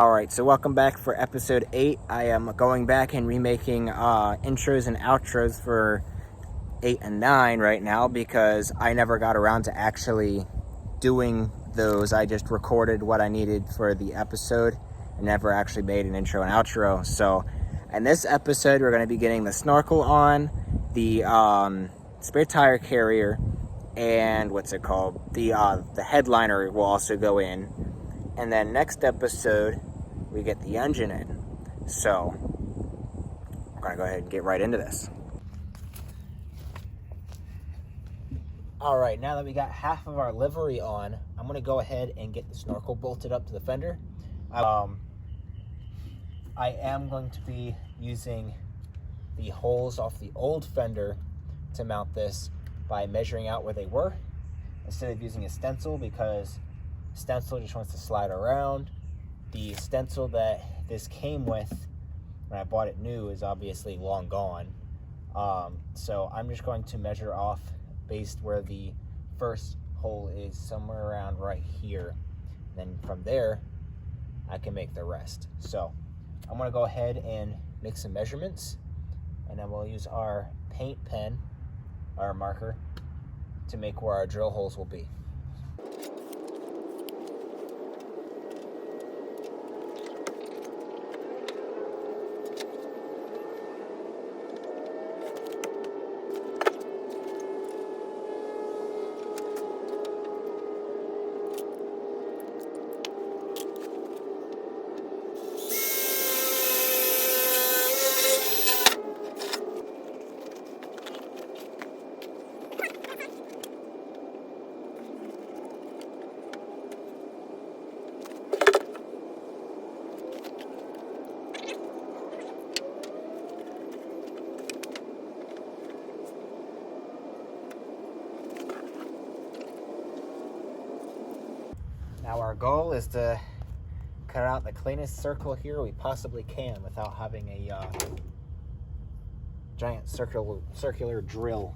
Alright, so welcome back for episode 8. I am going back and remaking intros and outros for 8 and 9 right now because I never got around to actually doing those. I just recorded what I needed for the episode and never actually made an intro and outro. So in this episode, we're going to be getting the Snorkel on, the spare tire carrier, and what's it called? The headliner will also go in. And then next episode, we get the engine in. So, we're going to go ahead and get right into this. Alright, now that we got half of our livery on, I'm going to go ahead and get the Snorkel bolted up to the fender. I am going to be using the holes off the old fender to mount this by measuring out where they were, instead of using a stencil, because stencil just wants to slide around. The stencil that this came with when I bought it new is obviously long gone. So I'm just going to measure off based where the first hole is, somewhere around right here. Then from there, I can make the rest. So I'm gonna go ahead and make some measurements, and then we'll use our paint pen, our marker, to make where our drill holes will be. Now our goal is to cut out the cleanest circle here we possibly can without having a giant circular drill.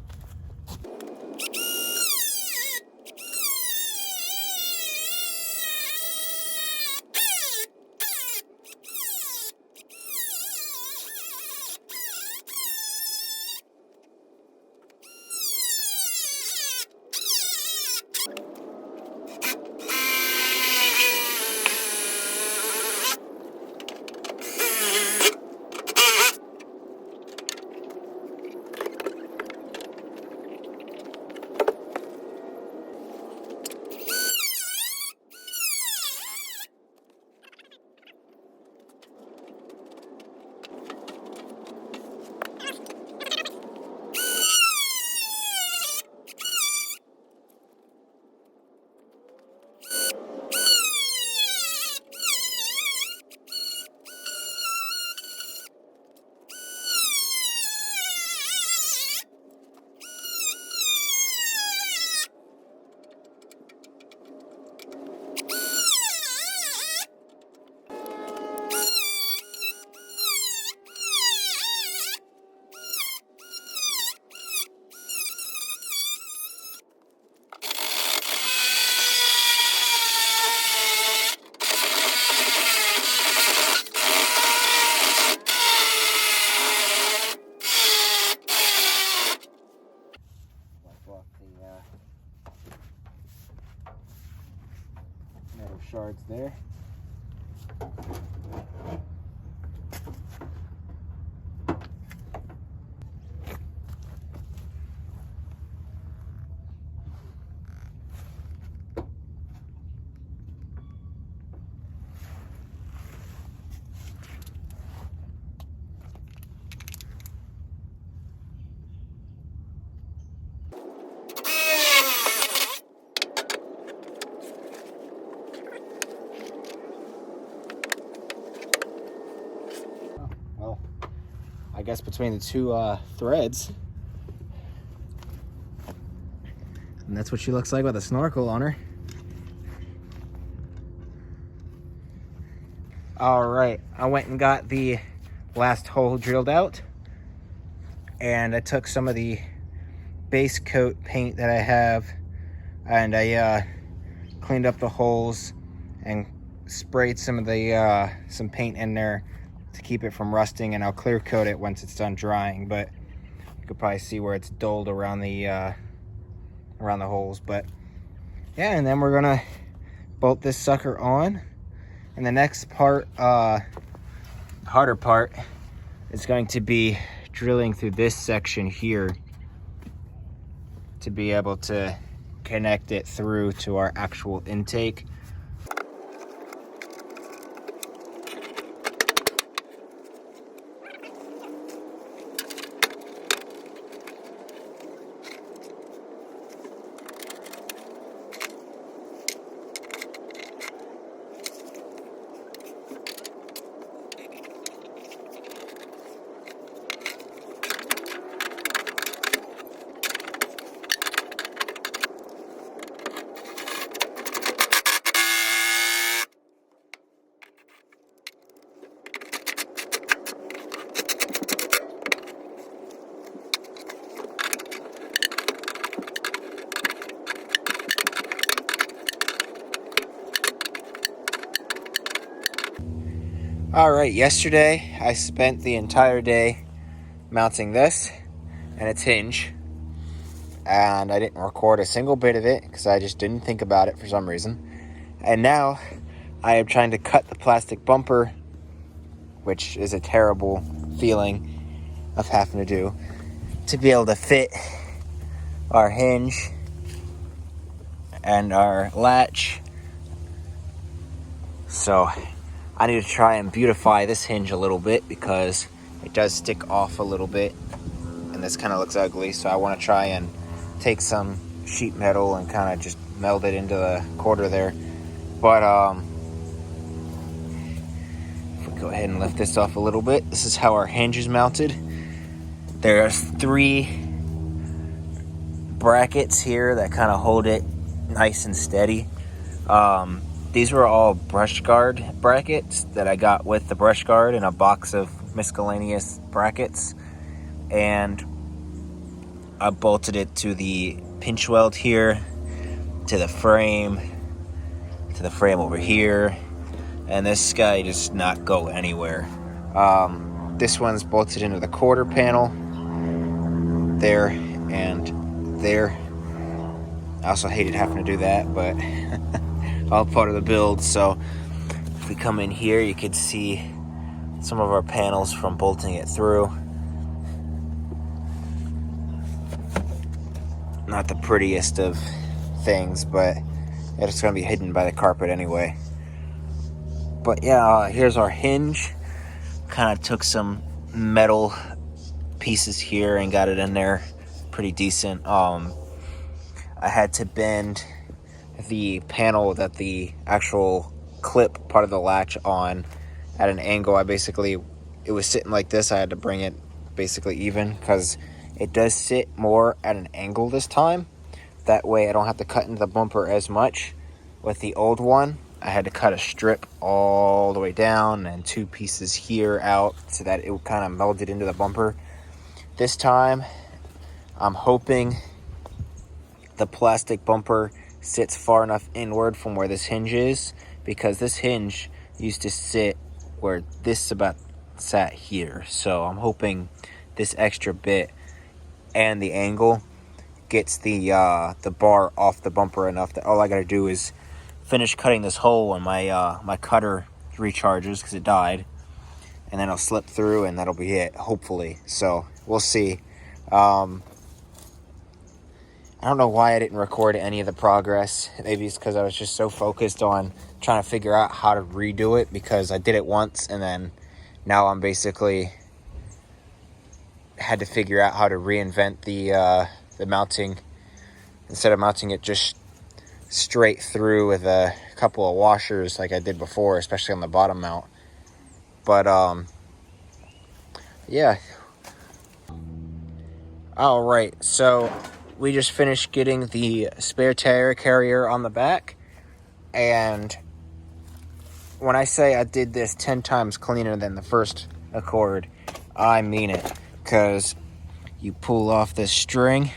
Metal shards there. I guess between the two threads. And that's what she looks like with a Snorkel on her. All right, I went and got the last hole drilled out, and I took some of the base coat paint that I have, and I cleaned up the holes and sprayed some of the some paint in there to keep it from rusting, and I'll clear coat it once it's done drying. But you could probably see where it's dulled around the holes. But yeah, and then we're gonna bolt this sucker on, and the next part, harder part, is going to be drilling through this section here to be able to connect it through to our actual intake. All right, yesterday I spent the entire day mounting this and its hinge, and I didn't record a single bit of it because I just didn't think about it for some reason. And now I am trying to cut the plastic bumper, which is a terrible feeling of having to do, to be able to fit our hinge and our latch. So I need to try and beautify this hinge a little bit because it does stick off a little bit and this kind of looks ugly. So I want to try and take some sheet metal and kind of just meld it into the quarter there. But if we go ahead and lift this off a little bit, this is how our hinge is mounted. There's 3 brackets here that kind of hold it nice and steady. These were all brush guard brackets that I got with the brush guard in a box of miscellaneous brackets. And I bolted it to the pinch weld here, to the frame over here. And this guy does not go anywhere. This one's bolted into the quarter panel, there and there. I also hated having to do that, but all part of the build. So if we come in here, you can see some of our panels from bolting it through. Not the prettiest of things, but it's going to be hidden by the carpet anyway. But yeah, here's our hinge. Kind of took some metal pieces here and got it in there pretty decent. I had to bend the panel that the actual clip part of the latch on at an angle. It was sitting like this. I had to bring it basically even because it does sit more at an angle this time. That way I don't have to cut into the bumper as much. With the old one, I had to cut a strip all the way down and 2 pieces here out so that it kind of melded into the bumper. This time, I'm hoping the plastic bumper sits far enough inward from where this hinge is, because this hinge used to sit where this about sat here. So I'm hoping this extra bit and the angle gets the bar off the bumper enough that all I gotta do is finish cutting this hole when my cutter recharges, because it died, and then I'll slip through and that'll be it, hopefully. So we'll see. I don't know why I didn't record any of the progress. Maybe it's because I was just so focused on trying to figure out how to redo it, because I did it once and then now I'm basically had to figure out how to reinvent the mounting. Instead of mounting it just straight through with a couple of washers like I did before, especially on the bottom mount. But yeah. All right, so we just finished getting the spare tire carrier on the back, and when I say I did this 10 times cleaner than the first Accord, I mean it, because you pull off this string,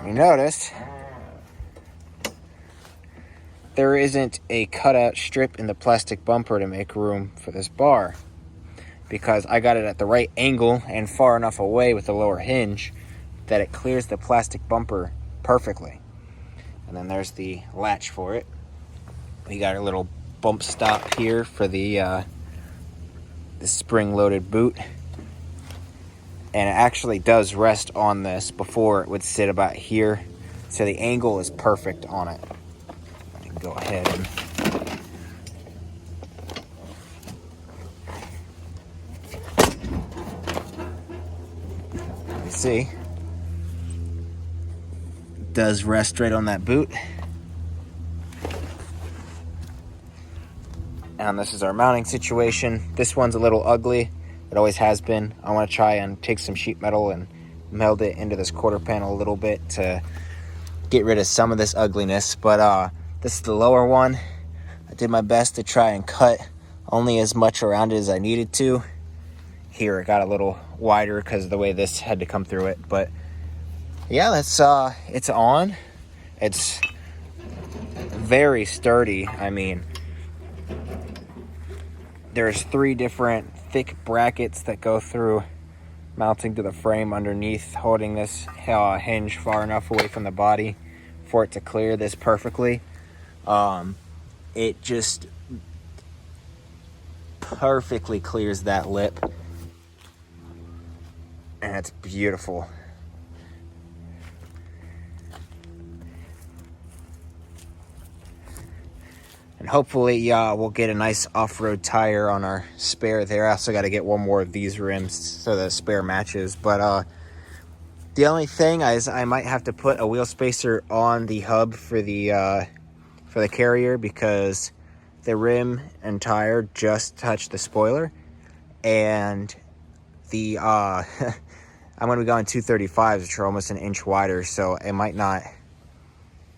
you notice there isn't a cutout strip in the plastic bumper to make room for this bar, because I got it at the right angle and far enough away with the lower hinge that it clears the plastic bumper perfectly. And then there's the latch for it. We got a little bump stop here for the spring-loaded boot. And it actually does rest on this. Before it would sit about here. So the angle is perfect on it. I can go ahead and you see, it does rest right on that boot. And this is our mounting situation. This one's a little ugly. It always has been. I want to try and take some sheet metal and meld it into this quarter panel a little bit to get rid of some of this ugliness. But this is the lower one. I did my best to try and cut only as much around it as I needed to. Here it got a little wider because of the way this had to come through it. But yeah, that's it's on. It's very sturdy. I mean, there's 3 different thick brackets that go through mounting to the frame underneath, holding this hinge far enough away from the body for it to clear this perfectly. It just perfectly clears that lip, and it's beautiful. And hopefully we'll get a nice off-road tire on our spare there. I also got to get one more of these rims so the spare matches. But the only thing is I might have to put a wheel spacer on the hub for the carrier, because the rim and tire just touch the spoiler. And the I'm going to be going 235s, which are almost an inch wider, so it might not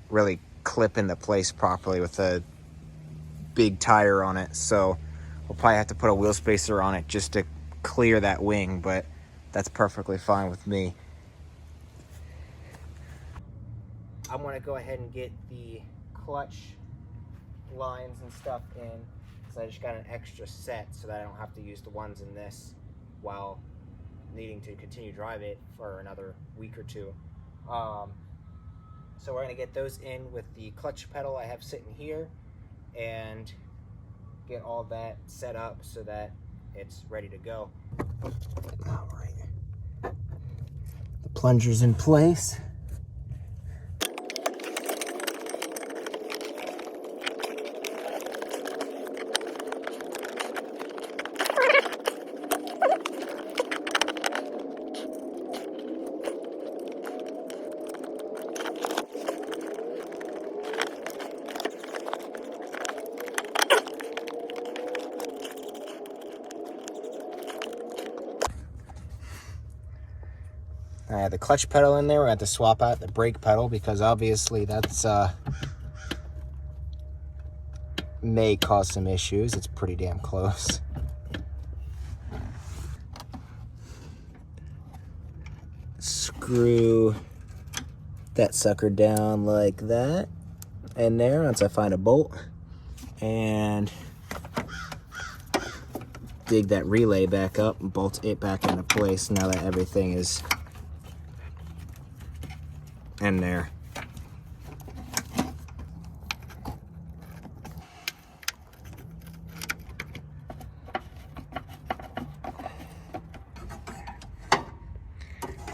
really clip into place properly with a big tire on it. So we'll probably have to put a wheel spacer on it just to clear that wing, but that's perfectly fine with me. I'm going to go ahead and get the clutch lines and stuff in, because I just got an extra set so that I don't have to use the ones in this while needing to continue drive it for another week or two. So we're going to get those in with the clutch pedal I have sitting here, and get all that set up so that it's ready to go. All right, the plunger's in place. I had the clutch pedal in there. We had to swap out the brake pedal because obviously that's may cause some issues. It's pretty damn close. Screw that sucker down like that in there once I find a bolt, and dig that relay back up and bolt it back into place now that everything is in there.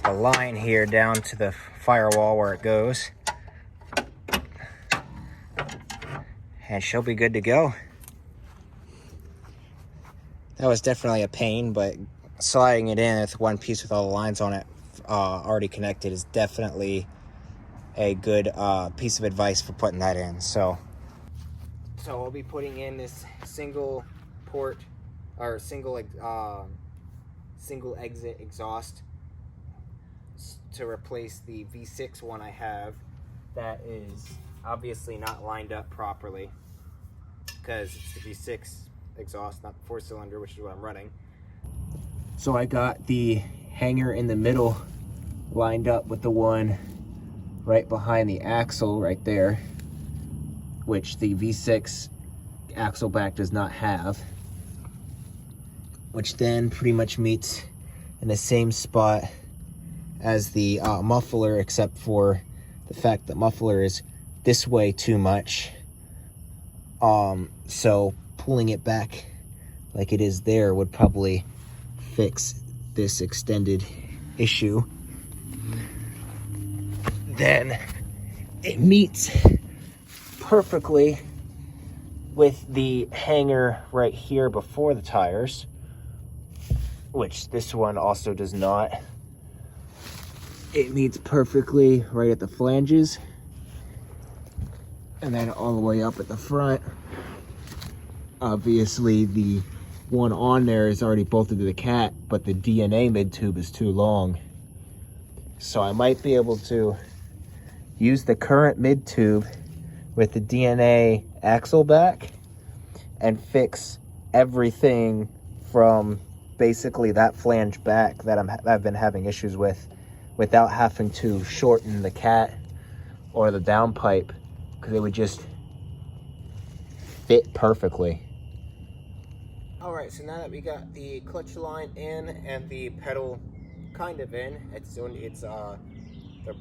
A line here down to the firewall where it goes, and she'll be good to go. That was definitely a pain, but sliding it in with one piece with all the lines on it already connected is definitely a good piece of advice for putting that in. So we'll be putting in this single port or single exit exhaust to replace the V6 one I have that is obviously not lined up properly, because it's the V6 exhaust, not the 4-cylinder, which is what I'm running. So I got the hanger in the middle lined up with the one right behind the axle right there, which the V6 axle back does not have, which then pretty much meets in the same spot as the muffler, except for the fact that muffler is this way too much. So pulling it back like it is there would probably fix this extended issue. Then it meets perfectly with the hanger right here before the tires, which this one also does not. It meets perfectly right at the flanges, and then all the way up at the front. Obviously the one on there is already bolted to the cat, but the DNA mid-tube is too long. So I might be able to use the current mid-tube with the DNA axle back and fix everything from basically that flange back that I've been having issues with, without having to shorten the cat or the downpipe, because it would just fit perfectly. All right, so now that we got the clutch line in and the pedal kind of in, it's the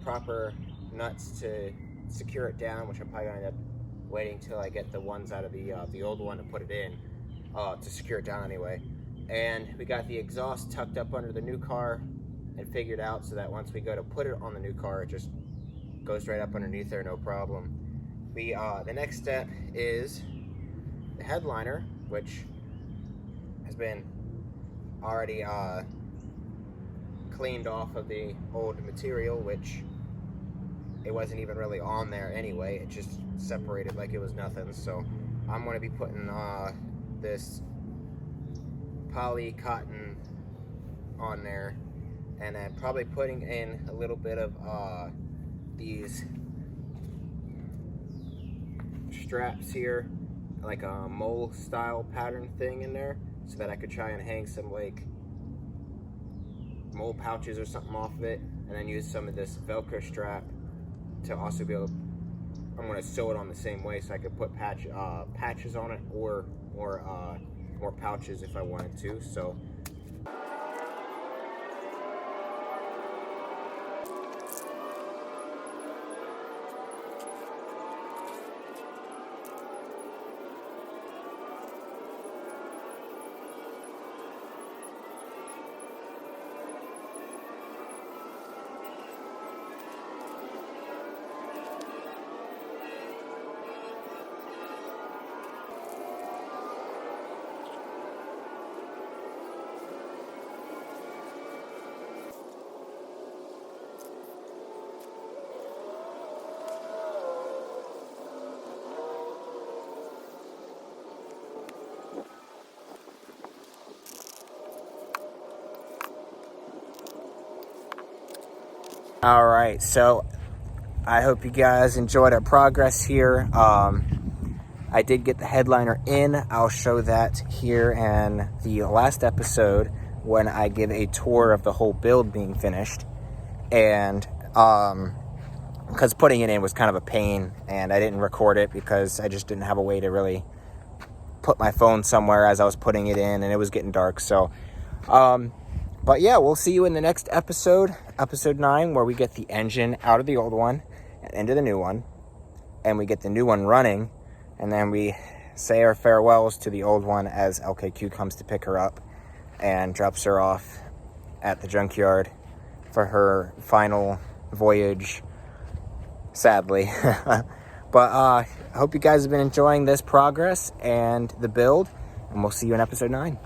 proper nuts to secure it down, which I'm probably gonna end up waiting till I get the ones out of the old one to put it in, to secure it down anyway. And we got the exhaust tucked up under the new car and figured out so that once we go to put it on the new car, it just goes right up underneath there, no problem. The next step is the headliner, which has been already cleaned off of the old material, which it wasn't even really on there anyway. It just separated like it was nothing. So I'm going to be putting this poly cotton on there, and then probably putting in a little bit of these straps here, like a mole style pattern thing in there, so that I could try and hang some like mole pouches or something off of it, and then use some of this Velcro strap to also be able to, I'm going to sew it on the same way so I could put patches on it, or more pouches if I wanted to. So all right, so I hope you guys enjoyed our progress here. I did get the headliner in. I'll show that here in the last episode when I give a tour of the whole build being finished. And because putting it in was kind of a pain, and I didn't record it because I just didn't have a way to really put my phone somewhere as I was putting it in, and it was getting dark. So but yeah, we'll see you in the next episode, episode 9, where we get the engine out of the old one and into the new one, and we get the new one running, and then we say our farewells to the old one as LKQ comes to pick her up and drops her off at the junkyard for her final voyage, sadly. But I hope you guys have been enjoying this progress and the build, and we'll see you in episode 9.